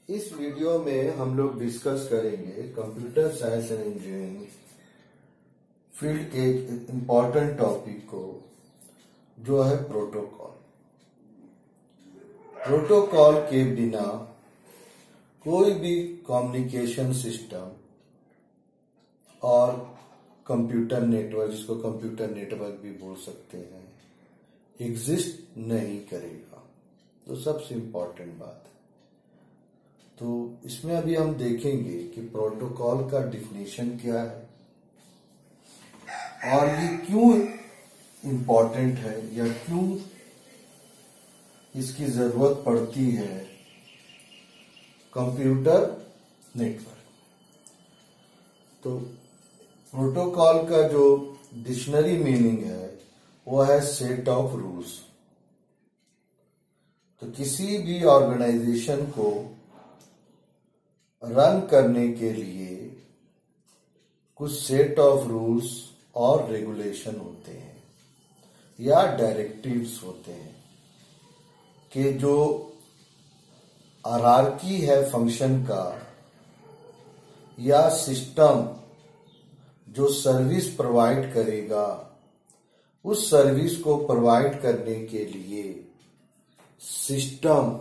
इस वीडियो में हम लोग डिस्कस करेंगे computer science and engineering field के एक इम्पॉर्टेंट टॉपिक को, जो है प्रोटोकॉल। प्रोटोकॉल के बिना कोई भी कम्युनिकेशन सिस्टम और कंप्यूटर नेटवर्क, जिसको कंप्यूटर नेटवर्क भी बोल सकते हैं, एग्जिस्ट नहीं करेगा। तो सबसे इम्पोर्टेंट बात है। तो इसमें अभी हम देखेंगे कि प्रोटोकॉल का डिफिनेशन क्या है और ये क्यों इम्पोर्टेंट है या क्यों इसकी जरूरत पड़ती है कंप्यूटर नेटवर्क। तो प्रोटोकॉल का जो डिक्शनरी मीनिंग है वो है सेट ऑफ रूल्स। तो किसी भी ऑर्गेनाइजेशन को रन करने के लिए कुछ सेट ऑफ रूल्स और रेगुलेशन होते हैं या डायरेक्टिव्स होते हैं कि जो हायरार्की है फंक्शन का या सिस्टम जो सर्विस प्रोवाइड करेगा, उस सर्विस को प्रोवाइड करने के लिए सिस्टम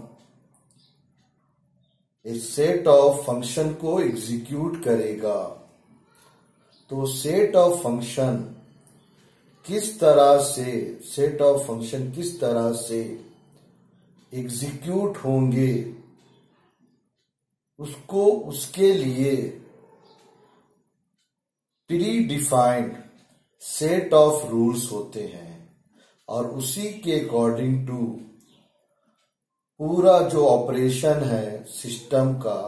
एक सेट ऑफ फंक्शन को एग्जीक्यूट करेगा। तो सेट ऑफ फंक्शन किस तरह से एग्जीक्यूट होंगे, उसके लिए pre defined set of rules होते हैं और उसी के अकॉर्डिंग टू पूरा जो ऑपरेशन है सिस्टम का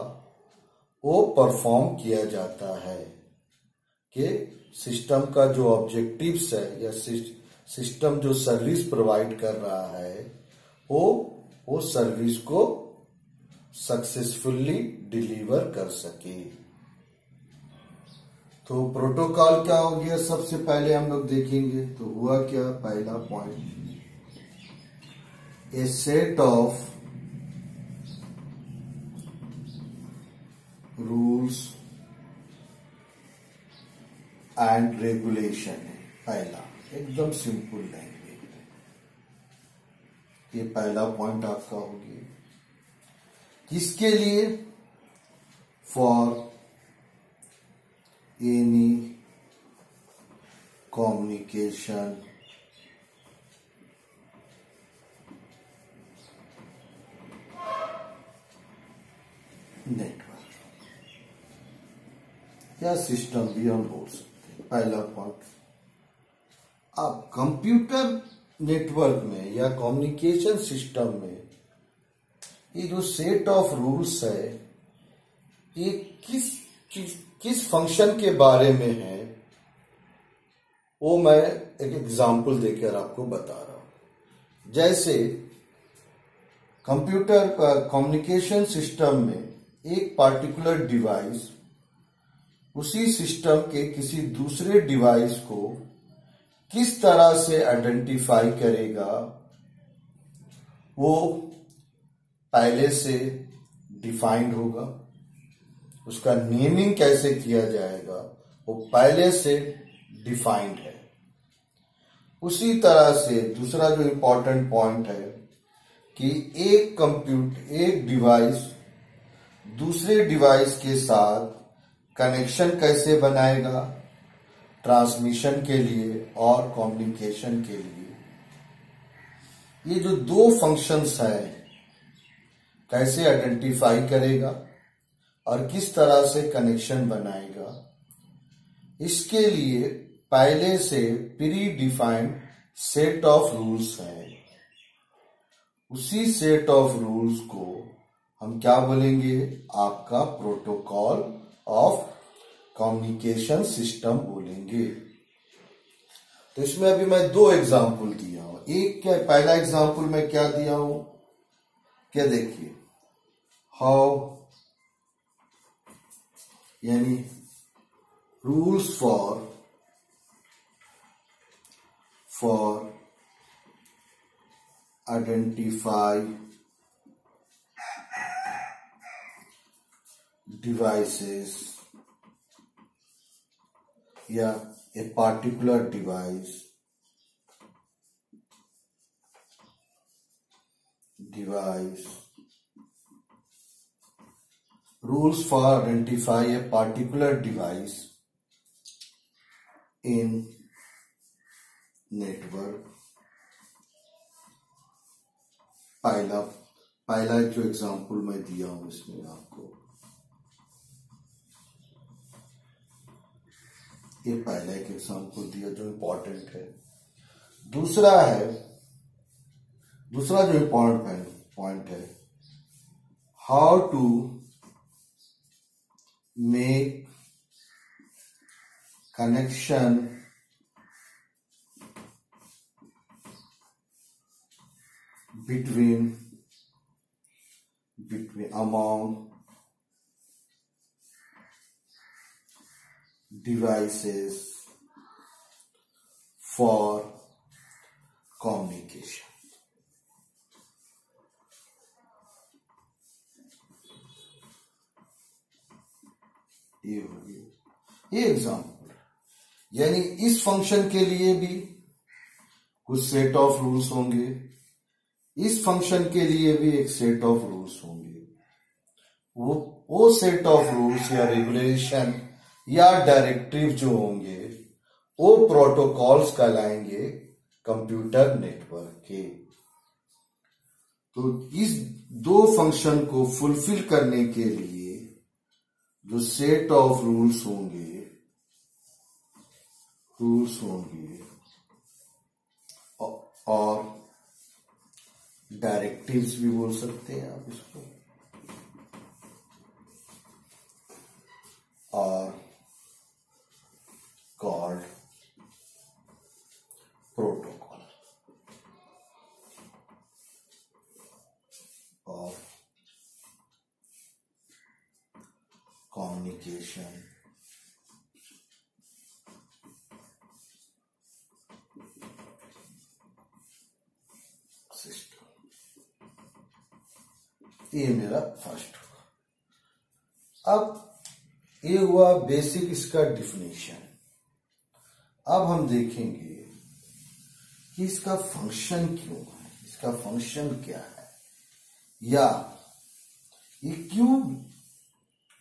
वो परफॉर्म किया जाता है कि सिस्टम का जो ऑब्जेक्टिव्स है या सिस्टम जो सर्विस प्रोवाइड कर रहा है वो सर्विस को सक्सेसफुली डिलीवर कर सके। तो प्रोटोकॉल क्या हो गया, सबसे पहले हम लोग देखेंगे। तो हुआ क्या, पहला point, A set of rules and regulation है। पहला एकदम सिंपल लैंग्वेज में ये पहला पॉइंट आपका हो गया। किसके लिए? फॉर एनी कम्युनिकेशन नेटवर्क या सिस्टम भी हम बोल सकते हैं। पहला पॉइंट। अब कंप्यूटर नेटवर्क में या कम्युनिकेशन सिस्टम में ये जो सेट ऑफ रूल्स है ये किस फंक्शन के बारे में है वो मैं एक एग्जांपल देकर आपको बता रहा हूं। जैसे कंप्यूटर कम्युनिकेशन सिस्टम में एक पार्टिकुलर डिवाइस उसी सिस्टम के किसी दूसरे डिवाइस को किस तरह से आइडेंटिफाई करेगा वो पहले से डिफाइंड होगा। उसका नेमिंग कैसे किया जाएगा वो पहले से डिफाइंड है। उसी तरह से दूसरा जो इंपॉर्टेंट पॉइंट है कि एक डिवाइस दूसरे डिवाइस के साथ कनेक्शन कैसे बनाएगा ट्रांसमिशन के लिए और कम्युनिकेशन के लिए। ये जो दो फंक्शंस हैं कैसे आइडेंटिफाई करेगा और किस तरह से कनेक्शन बनाएगा, इसके लिए पहले से pre defined set of rules है। उसी सेट ऑफ रूल्स को हम क्या बोलेंगे, आपका प्रोटोकॉल ऑफ कम्युनिकेशन सिस्टम बोलेंगे। तो इसमें अभी मैं दो एग्जाम्पल दिया हूं। पहला एग्जाम्पल मैं क्या दिया हूं, क्या देखिए, हाउ यानी रूल्स फॉर आइडेंटिफाई डिवाइसेस या a particular device rules for identify a particular device in network. पहला जो एग्जांपल मैं दिया हूं इसमें आपको, ये पहला एक एग्जांपल दिया जो इंपॉर्टेंट है। दूसरा जो इंपॉर्टेंट पॉइंट है, how to make connection between among devices for communication. ये हो गया, ये एग्जाम्पल। यानी इस फंक्शन के लिए भी कुछ सेट ऑफ रूल्स होंगे, इस फंक्शन के लिए भी एक सेट ऑफ रूल्स होंगे। वो सेट ऑफ रूल्स या रेगुलेशन या डायरेक्टिव जो होंगे वो प्रोटोकॉल्स कहलाएंगे कंप्यूटर नेटवर्क के। तो इस दो फंक्शन को फुलफिल करने के लिए जो सेट ऑफ रूल्स होंगे और डायरेक्टिव्स भी बोल सकते हैं आप इसको, और called protocol of communication system. ये मेरा फर्स्ट हुआ। अब ये हुआ बेसिक इसका डिफिनेशन। अब हम देखेंगे कि इसका फंक्शन क्यों है, इसका फंक्शन क्या है, या ये क्यों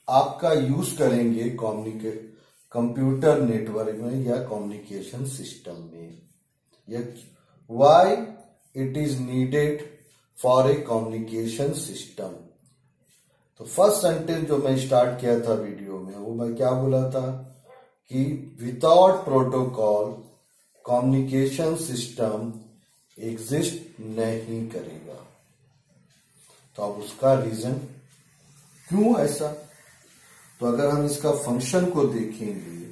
आपका यूज करेंगे कंप्यूटर नेटवर्क में या कम्युनिकेशन सिस्टम में, या why it is needed for a communication system. तो फर्स्ट सेंटेंस जो मैं स्टार्ट किया था वीडियो में, वो मैं क्या बोला था कि without protocol communication system exist नहीं करेगा। तो अब उसका रीजन क्यों ऐसा, तो अगर हम इसका फंक्शन को देखेंगे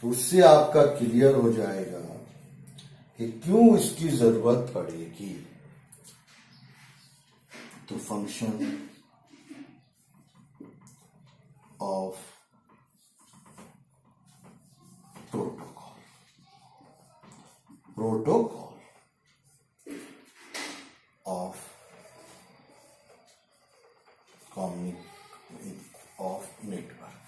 तो उससे आपका क्लियर हो जाएगा कि क्यों इसकी जरूरत पड़ेगी। तो function of protocol of network.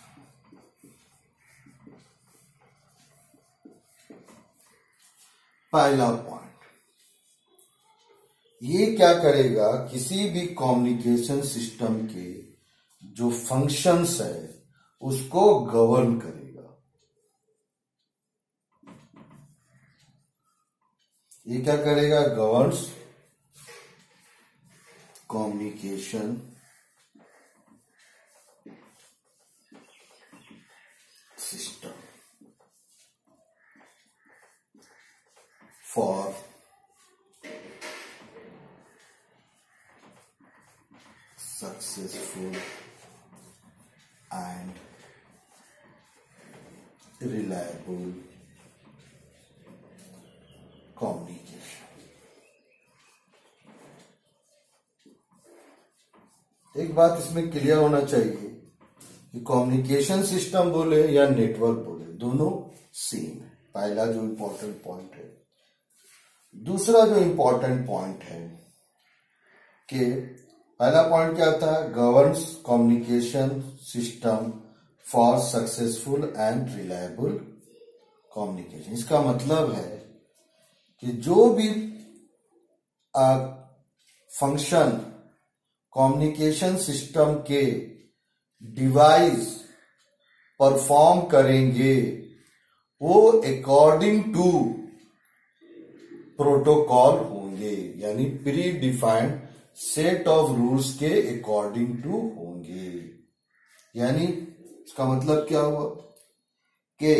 पहला पॉइंट, ये क्या करेगा, किसी भी कम्युनिकेशन सिस्टम के जो फंक्शंस है उसको गवर्न करेगा। ये क्या करेगा, governs communication system for successful and reliable communication। एक बात इसमें क्लियर होना चाहिए कि कम्युनिकेशन सिस्टम बोले या नेटवर्क बोले, दोनों सेम है। पहला जो इंपॉर्टेंट पॉइंट है। दूसरा जो इंपॉर्टेंट पॉइंट है कि पहला पॉइंट क्या था, governs communication system for successful and reliable communication. इसका मतलब है कि जो भी फंक्शन कम्युनिकेशन सिस्टम के डिवाइस परफॉर्म करेंगे वो अकॉर्डिंग टू प्रोटोकॉल होंगे, यानी pre defined set of rules के अकॉर्डिंग टू होंगे। यानी इसका मतलब क्या हुआ कि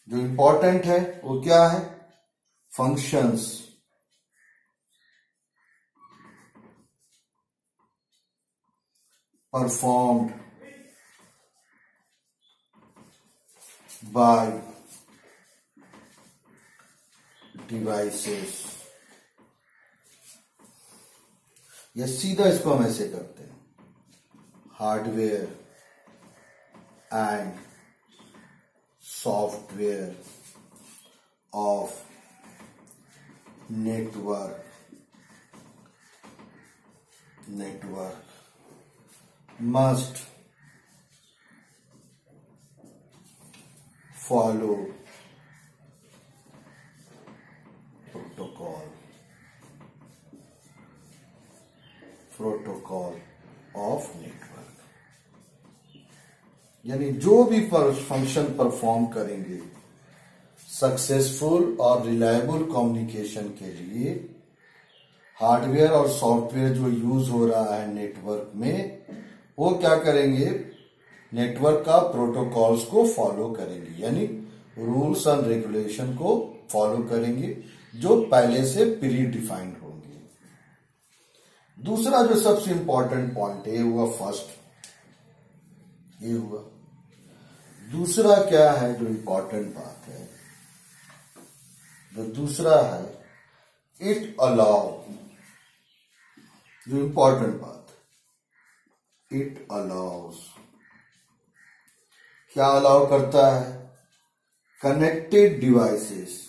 जो इंपॉर्टेंट है वो क्या है, फंक्शंस परफॉर्म्ड बाय डिवाइसेस। या सीधा इसको हम ऐसे करते हैं, hardware and software of network must follow protocol of network। यानी जो भी फंक्शन परफॉर्म करेंगे सक्सेसफुल और रिलायबल कम्युनिकेशन के लिए, हार्डवेयर और सॉफ्टवेयर जो यूज हो रहा है नेटवर्क में, वो क्या करेंगे, नेटवर्क का प्रोटोकॉल्स को फॉलो करेंगे, यानी रूल्स एंड रेगुलेशन को फॉलो करेंगे जो पहले से प्री डिफाइंड होंगे। दूसरा जो सबसे इंपॉर्टेंट पॉइंट है, ये हुआ फर्स्ट, ये हुआ। दूसरा क्या है जो इंपॉर्टेंट बात है, जो दूसरा है, इट अलाउ, जो इंपॉर्टेंट बात, इट अलाउज, क्या अलाउ करता है, connected devices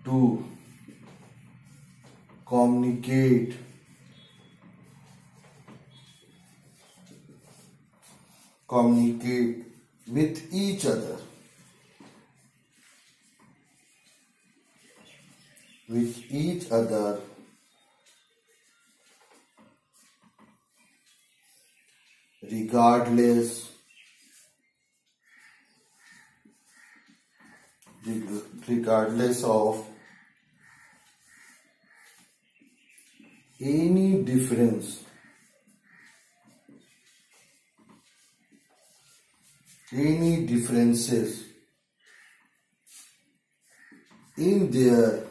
to communicate with each other regardless of any differences in their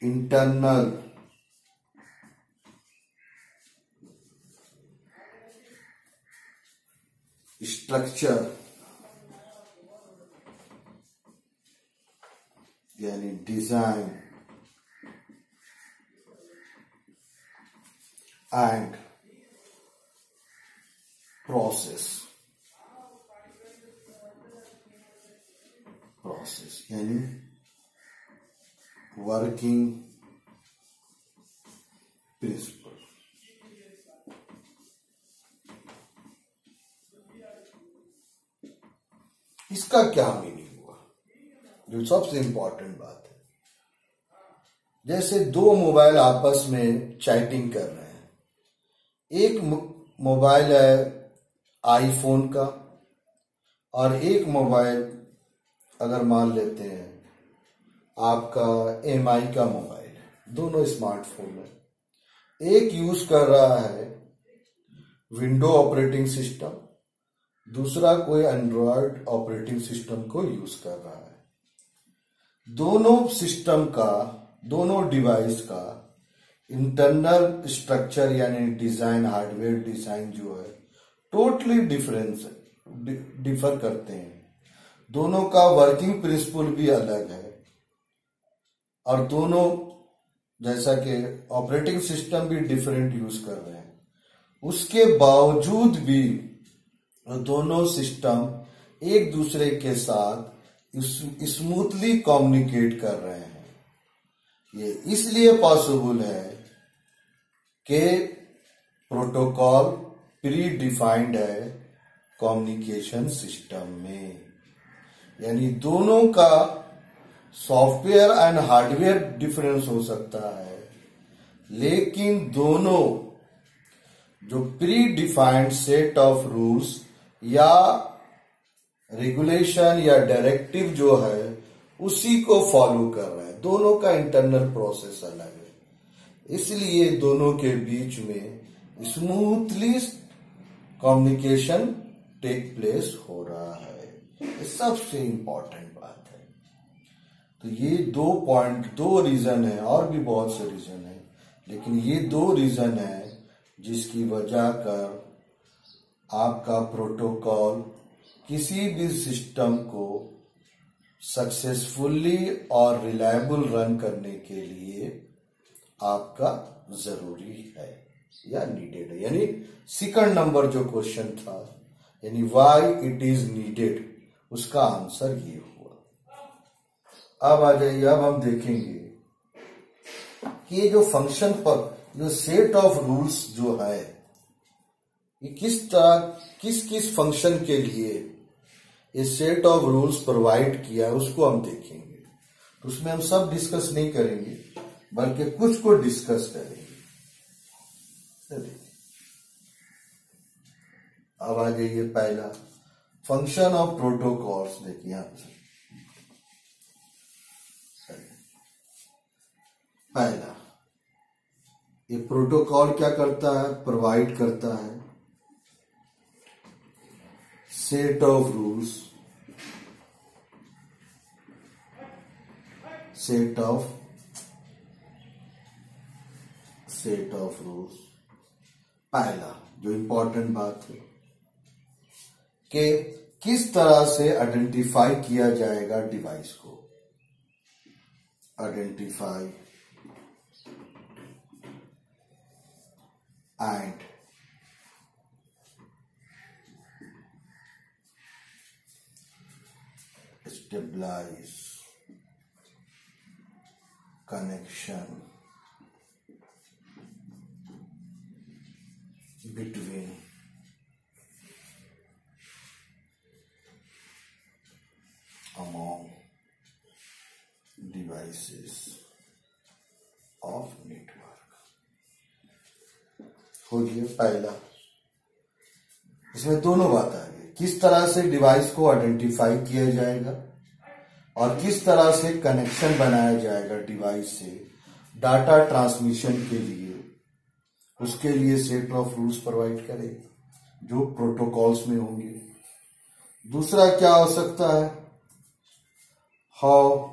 internal structure, यानी डिजाइन एंड प्रोसेस, यानी वर्किंग प्रिंसिपल। इसका क्या मीनिंग हुआ, जो सबसे इंपॉर्टेंट बात है, जैसे दो मोबाइल आपस में चैटिंग कर रहे हैं, एक मोबाइल है आईफोन का और एक मोबाइल अगर मान लेते हैं आपका एमआई का मोबाइल है, दोनों स्मार्टफोन है। एक यूज कर रहा है विंडो ऑपरेटिंग सिस्टम, दूसरा कोई एंड्रॉयड ऑपरेटिंग सिस्टम को यूज कर रहा है। दोनों सिस्टम का, दोनों डिवाइस का इंटरनल स्ट्रक्चर यानी डिजाइन, हार्डवेयर डिजाइन जो है टोटली डिफर करते हैं। दोनों का वर्किंग प्रिंसिपल भी अलग है और दोनों, जैसा कि ऑपरेटिंग सिस्टम भी डिफरेंट यूज कर रहे हैं, उसके बावजूद भी दोनों सिस्टम एक दूसरे के साथ स्मूथली कम्युनिकेट कर रहे हैं। ये इसलिए पॉसिबल है कि प्रोटोकॉल प्री डिफाइंड है कम्युनिकेशन सिस्टम में, यानी दोनों का सॉफ्टवेयर एंड हार्डवेयर डिफरेंस हो सकता है, लेकिन दोनों जो pre defined set of rules या रेगुलेशन या डायरेक्टिव जो है उसी को फॉलो कर रहे हैं। दोनों का इंटरनल प्रोसेस अलग है, इसलिए दोनों के बीच में स्मूथली कम्युनिकेशन टेक प्लेस हो रहा है। ये सबसे इंपॉर्टेंट बात है। तो ये दो रीजन है, और भी बहुत से रीजन है, लेकिन ये 2 रीजन है जिसकी वजह कर आपका प्रोटोकॉल किसी भी सिस्टम को सक्सेसफुली और रिलायबल रन करने के लिए आपका जरूरी है या नीडेड है। यानी सेकंड नंबर जो क्वेश्चन था, यानी व्हाई इट इज नीडेड, उसका आंसर ये हुआ। अब आ जाइए, अब हम देखेंगे कि ये जो फंक्शन पर जो सेट ऑफ रूल्स जो है ये किस किस फंक्शन के लिए ये सेट ऑफ रूल्स प्रोवाइड किया है उसको हम देखेंगे। तो उसमें हम सब डिस्कस नहीं करेंगे, बल्कि कुछ को डिस्कस करेंगे। अब आ जाइए, पहला फंक्शन ऑफ प्रोटोकॉल्स देखिए यहां से। पहला, ये प्रोटोकॉल क्या करता है, प्रोवाइड करता है set of rules, set of rules. पहला जो इंपॉर्टेंट बात है कि किस तरह से आइडेंटिफाई किया जाएगा डिवाइस को, identify and stabilize connection between among devices of network। हो गया पहला। इसमें दोनों बात आ गई, किस तरह से डिवाइस को आइडेंटिफाई किया जाएगा और किस तरह से कनेक्शन बनाया जाएगा डिवाइस से डाटा ट्रांसमिशन के लिए, उसके लिए सेट ऑफ रूल्स प्रोवाइड करेगा जो प्रोटोकॉल्स में होंगे। दूसरा क्या हो सकता है, हाउ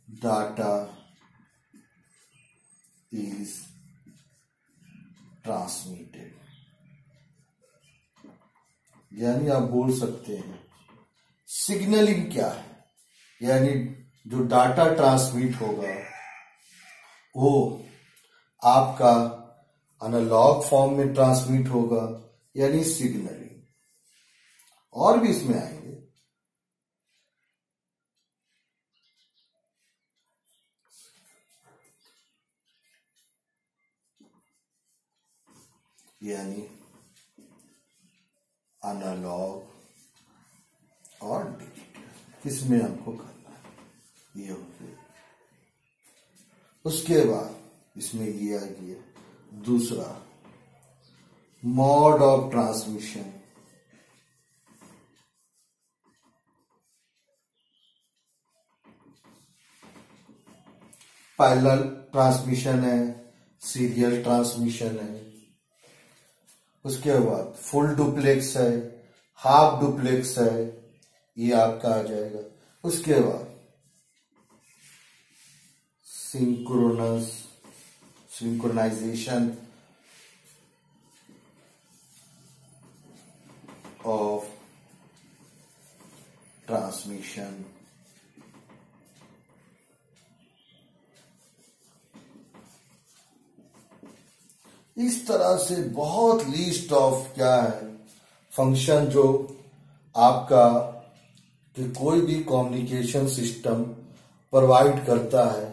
डाटा इज ट्रांसमिटेड, यानी आप बोल सकते हैं सिग्नलिंग क्या है, यानी जो डाटा ट्रांसमिट होगा वो आपका एनालॉग फॉर्म में ट्रांसमिट होगा, यानी सिग्नलिंग। और भी इसमें आएंगे, यानी एनालॉग और डिजिटल, किसमें हमको करना है ये हो गया। उसके बाद इसमें ये आ गया दूसरा, mode of transmission. Parallel transmission है, सीरियल ट्रांसमिशन है। उसके बाद फुल डुप्लेक्स है, हाफ डुप्लेक्स है, ये आपका आ जाएगा। उसके बाद सिंक्रोनाइजेशन ऑफ ट्रांसमिशन, इस तरह से बहुत लीस्ट ऑफ क्या है फंक्शन जो आपका कि कोई भी कम्युनिकेशन सिस्टम प्रोवाइड करता है।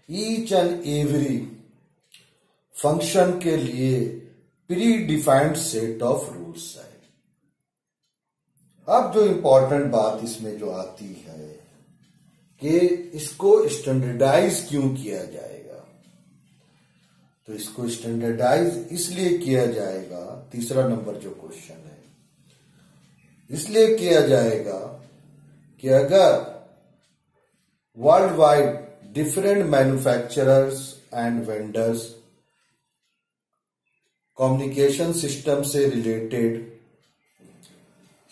ईच एंड एवरी फंक्शन के लिए pre defined set of rules है। अब जो इंपॉर्टेंट बात इसमें जो आती है कि इसको स्टैंडर्डाइज क्यों किया जाएगा, तो इसको स्टैंडर्डाइज इसलिए किया जाएगा, तीसरा नंबर जो क्वेश्चन है, इसलिए किया जाएगा कि अगर world wide different manufacturers and vendors communication system से रिलेटेड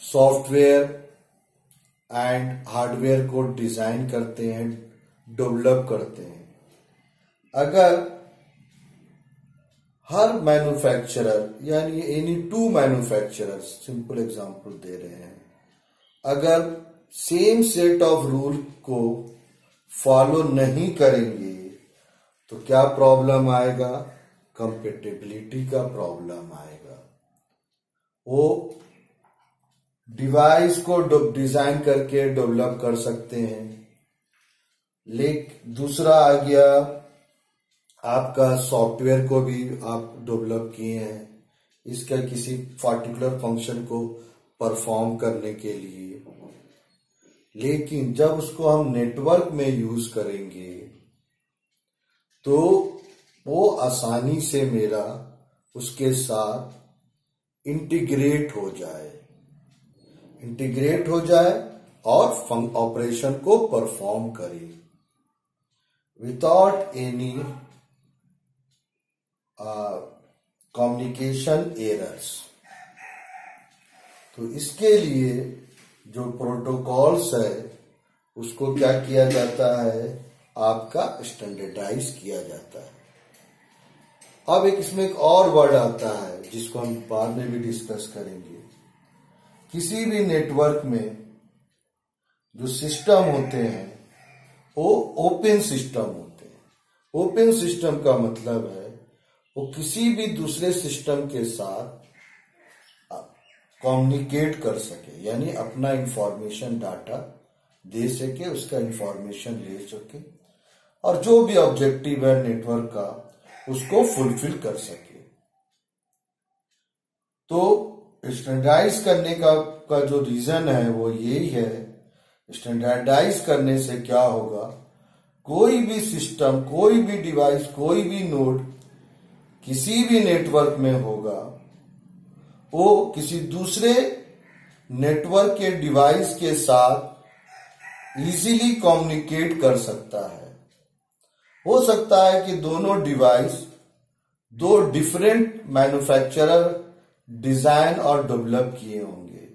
सॉफ्टवेयर एंड हार्डवेयर को डिजाइन करते हैं, डेवलप करते हैं, अगर हर मैन्युफैक्चरर यानी any two manufacturers, simple example दे रहे हैं, अगर सेम सेट ऑफ रूल को फॉलो नहीं करेंगे तो क्या प्रॉब्लम आएगा, कंपेटेबिलिटी का प्रॉब्लम आएगा। वो डिवाइस को डिजाइन करके डेवलप कर सकते हैं, लेकिन दूसरा आ गया आपका सॉफ्टवेयर को भी आप डेवलप किए हैं इसका किसी पर्टिकुलर फंक्शन को परफॉर्म करने के लिए, लेकिन जब उसको हम नेटवर्क में यूज करेंगे तो वो आसानी से मेरा उसके साथ इंटीग्रेट हो जाए और ऑपरेशन को परफॉर्म करे विदाउट एनी कम्युनिकेशन एरर्स। तो इसके लिए जो प्रोटोकॉल्स है उसको क्या किया जाता है, आपका स्टैंडर्डाइज किया जाता है। अब इसमें एक और वर्ड आता है जिसको हम बाद में भी डिस्कस करेंगे। किसी भी नेटवर्क में जो सिस्टम होते हैं वो ओपन सिस्टम होते हैं। ओपन सिस्टम का मतलब है वो किसी भी दूसरे सिस्टम के साथ कम्युनिकेट कर सके, यानी अपना इंफॉर्मेशन डाटा दे सके, उसका इंफॉर्मेशन ले सके और जो भी ऑब्जेक्टिव है नेटवर्क का उसको फुलफिल कर सके। तो स्टैंडर्डाइज करने का जो रीजन है वो यही है। स्टैंडर्डाइज करने से क्या होगा, कोई भी सिस्टम, कोई भी डिवाइस, कोई भी नोड किसी भी नेटवर्क में होगा वो किसी दूसरे नेटवर्क के डिवाइस के साथ इजीली कम्युनिकेट कर सकता है। हो सकता है कि दोनों डिवाइस दो डिफरेंट मैन्युफैक्चरर डिजाइन और डेवलप किए होंगे।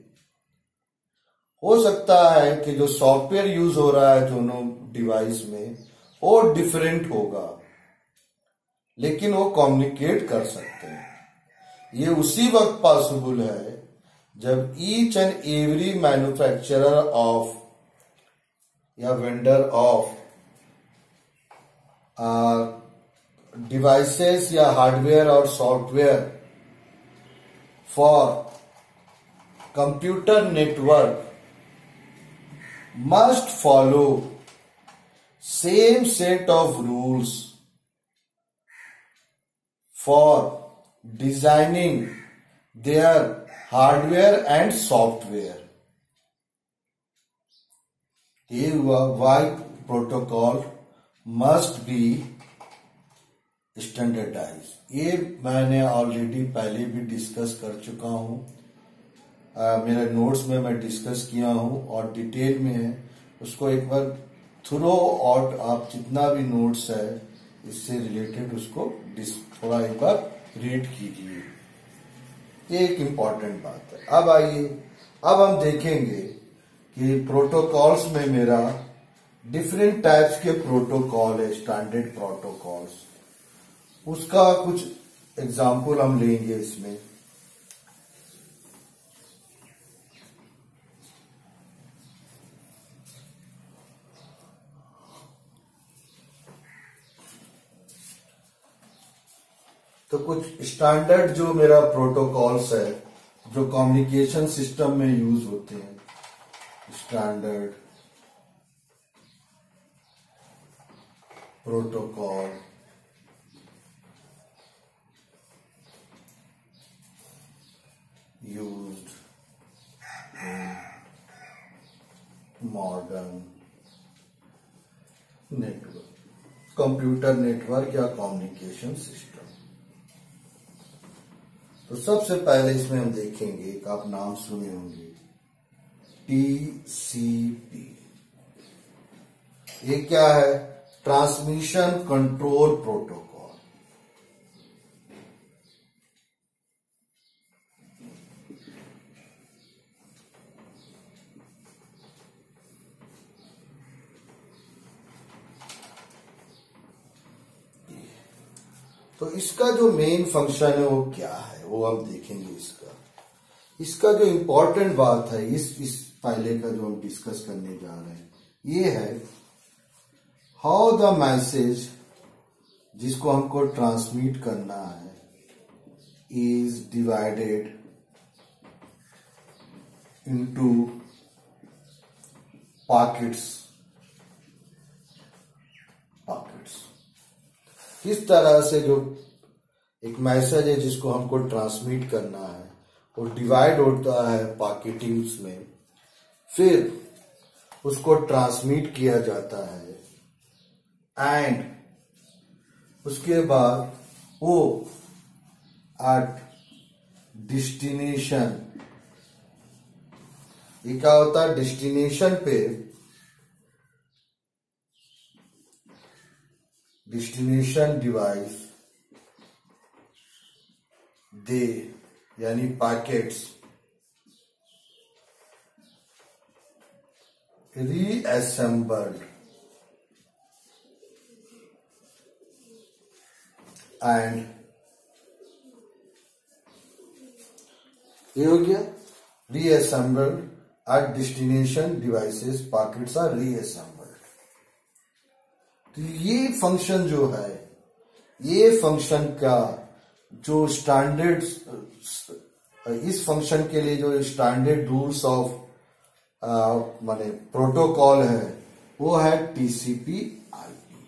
हो सकता है कि जो सॉफ्टवेयर यूज हो रहा है दोनों डिवाइस में वो डिफरेंट होगा, लेकिन वो कम्युनिकेट कर सकते हैं। ये उसी वक्त पॉसिबल है जब each and every manufacturer of या वेंडर ऑफ डिवाइसेस या हार्डवेयर और software for computer network must follow same set of rules for designing their hardware and software. AY protocol must be standardized. ये मैंने already पहले भी discuss कर चुका हूं, मेरे नोट्स में मैं डिस्कस किया हूं और डिटेल में है। उसको एक बार थ्रू आउट आप जितना भी नोट्स है इससे रिलेटेड उसको थोड़ा एक बार रीड कीजिए। ये एक इम्पॉर्टेंट बात है। अब आइए, अब हम देखेंगे कि प्रोटोकॉल्स में मेरा डिफरेंट टाइप्स के प्रोटोकॉल है, स्टैंडर्ड प्रोटोकॉल्स, उसका कुछ एग्जाम्पल हम लेंगे इसमें। तो कुछ स्टैंडर्ड जो मेरा प्रोटोकॉल्स है जो कम्युनिकेशन सिस्टम में यूज होते हैं, standard protocol used in modern network, computer network या कम्युनिकेशन सिस्टम। तो सबसे पहले इसमें हम देखेंगे, एक आप नाम सुने होंगे, टीसीपी। ये क्या है? Transmission control protocol. तो इसका जो मेन फंक्शन है वो क्या है, वो हम देखेंगे। इसका जो इंपॉर्टेंट बात है इस पहले का जो हम डिस्कस करने जा रहे हैं, ये है हाउ द मैसेज जिसको हमको ट्रांसमिट करना है इज डिवाइडेड इनटू पॉकेट्स। किस तरह से जो एक मैसेज है जिसको हमको ट्रांसमिट करना है वो डिवाइड होता है पॉकेटिंग्स में, फिर उसको ट्रांसमिट किया जाता है एंड उसके बाद वो एट डेस्टिनेशन, ये क्या होता है, डेस्टिनेशन पे, डेस्टिनेशन डिवाइस दे यानी पैकेट्स रीअसेंबल्ड एंड ये हो गया reassembled at destination devices, packets are reassembled. तो ये फंक्शन जो है, ये फंक्शन का जो स्टैंडर्ड, इस फंक्शन के लिए जो स्टैंडर्ड रूल्स ऑफ माने प्रोटोकॉल है वो है टीसीपी आईपी,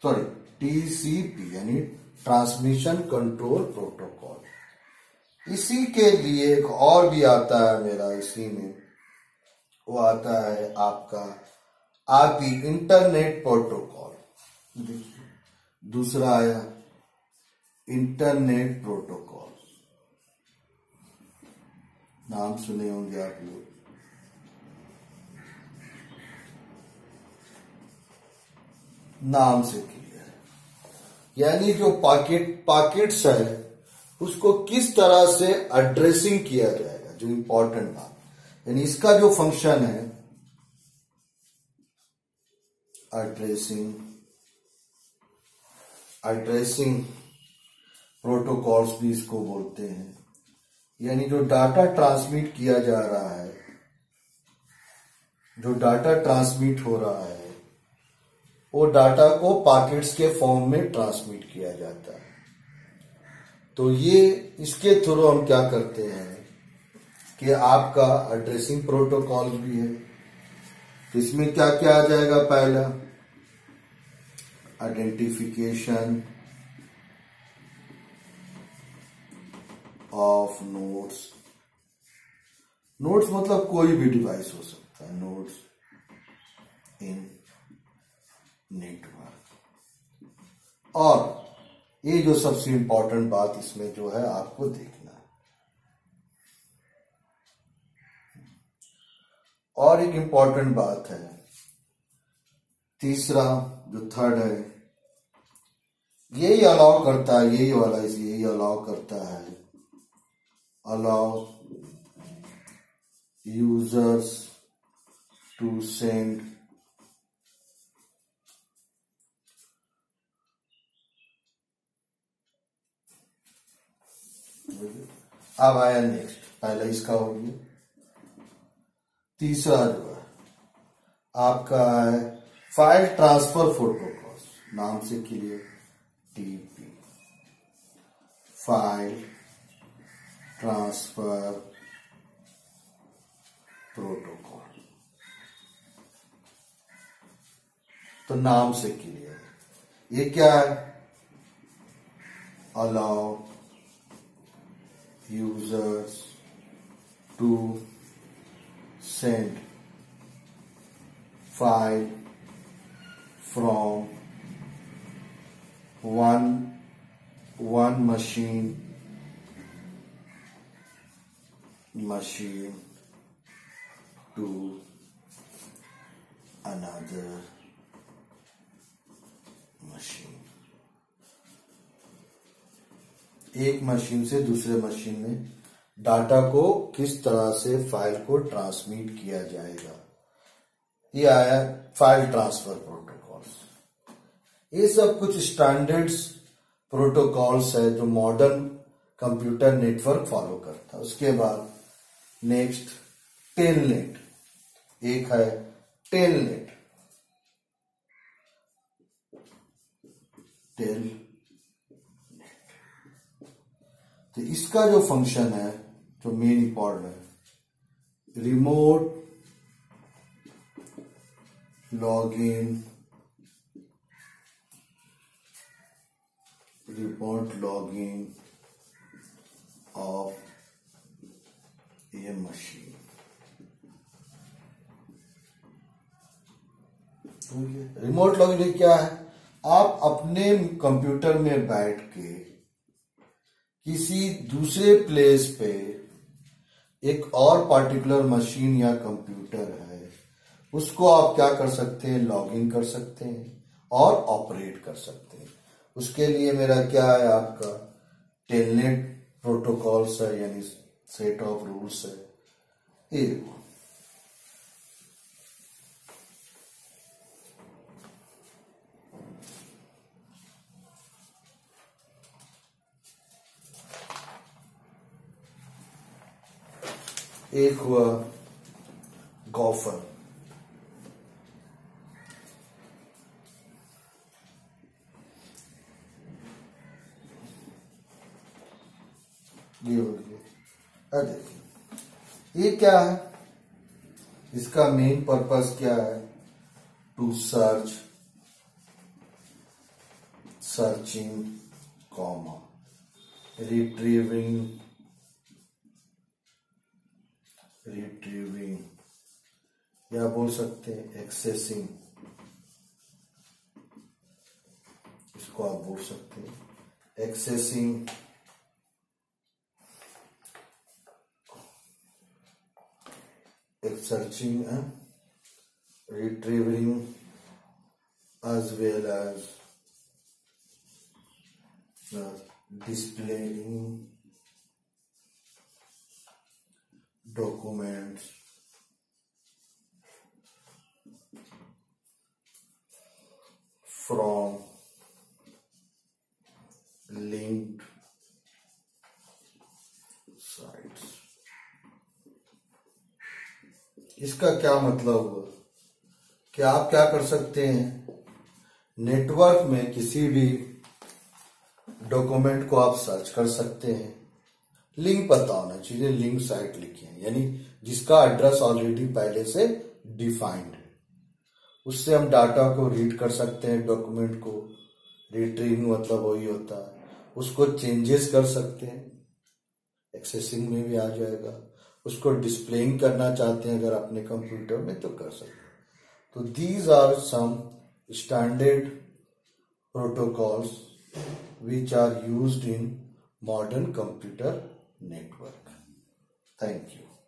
सॉरी टीसीपी यानी ट्रांसमिशन कंट्रोल प्रोटोकॉल। इसी के लिए एक और भी आता है मेरा, इसी में वो आता है आपका आईपी, इंटरनेट प्रोटोकॉल। दूसरा आया इंटरनेट प्रोटोकॉल, नाम सुने होंगे आप लोग। नाम से क्लियर, यानी जो पॉकेट्स है उसको किस तरह से एड्रेसिंग किया जाएगा, जो इंपॉर्टेंट बात, यानी इसका जो फंक्शन है एड्रेसिंग प्रोटोकॉल्स भी इसको बोलते हैं। यानी जो डाटा ट्रांसमिट किया जा रहा है, जो डाटा ट्रांसमिट हो रहा है, वो डाटा को पैकेट्स के फॉर्म में ट्रांसमिट किया जाता है। तो ये इसके थ्रू हम क्या करते हैं कि आपका एड्रेसिंग प्रोटोकॉल भी है। तो इसमें क्या क्या आ जाएगा? पहला आइडेंटिफिकेशन ऑफ नोड्स। नोड्स मतलब कोई भी डिवाइस हो सकता है, नोड्स इन नेटवर्क। और ये जो सबसे इंपॉर्टेंट बात इसमें जो है आपको देखना है, और एक इंपॉर्टेंट बात है तीसरा जो थर्ड है, यही अलाउ करता है, यही वाला यही अलाउ करता है, अलाउ यूजर्स टू सेंड अब आया नेक्स्ट, पहला इसका हो गया। तीसरा जो है आपका है फाइल ट्रांसफर प्रोटोकॉल, नाम से clear TP. File transfer protocol. तो नाम से क्लियर, ये क्या है? Allow users to send file from one machine to another machine। एक मशीन से दूसरे मशीन में डाटा को किस तरह से फाइल को ट्रांसमिट किया जाएगा, ये आया फाइल ट्रांसफर प्रोटोकॉल्स। ये सब कुछ स्टैंडर्ड्स प्रोटोकॉल्स है जो मॉडर्न कंप्यूटर नेटवर्क फॉलो करता है। उसके बाद नेक्स्ट टेलनेट, एक है टेलनेट। तो इसका जो फंक्शन है, जो मेन इंपॉर्टेंट है, remote login of A machine. Remote login क्या है? आप अपने कंप्यूटर में बैठ के किसी दूसरे प्लेस पे एक और पार्टिकुलर मशीन या कंप्यूटर है, उसको आप क्या कर सकते हैं? लॉगिन कर सकते हैं और ऑपरेट कर सकते हैं। उसके लिए मेरा क्या है? आपका टेलनेट प्रोटोकॉल्स है, यानी सेट ऑफ रूल्स है। एक हुआ गॉफर, ये हो गया। देखिए ये क्या है? इसका मेन पर्पस क्या है? टू सर्चिंग कॉमा रिट्रीविंग या बोल सकते हैं एक्सेसिंग, इसको आप बोल सकते हैं accessing searching and retrieving as well as displaying documents from linked sites। इसका क्या मतलब हुआ कि आप क्या कर सकते हैं? नेटवर्क में किसी भी डॉक्यूमेंट को आप सर्च कर सकते हैं। लिंक पता होना चाहिए, लिंक साइट लिखी है, यानी जिसका एड्रेस ऑलरेडी पहले से डिफाइंड है। उससे हम डाटा को रीड कर सकते हैं, डॉक्यूमेंट को रिट्रीव मतलब वही होता है, उसको चेंजेस कर सकते हैं, एक्सेसिंग में भी आ जाएगा। उसको डिस्प्लेइंग करना चाहते हैं अगर अपने कंप्यूटर में तो कर सकते हैं। तो these are some standard protocols which are used in modern computer network. Thank you.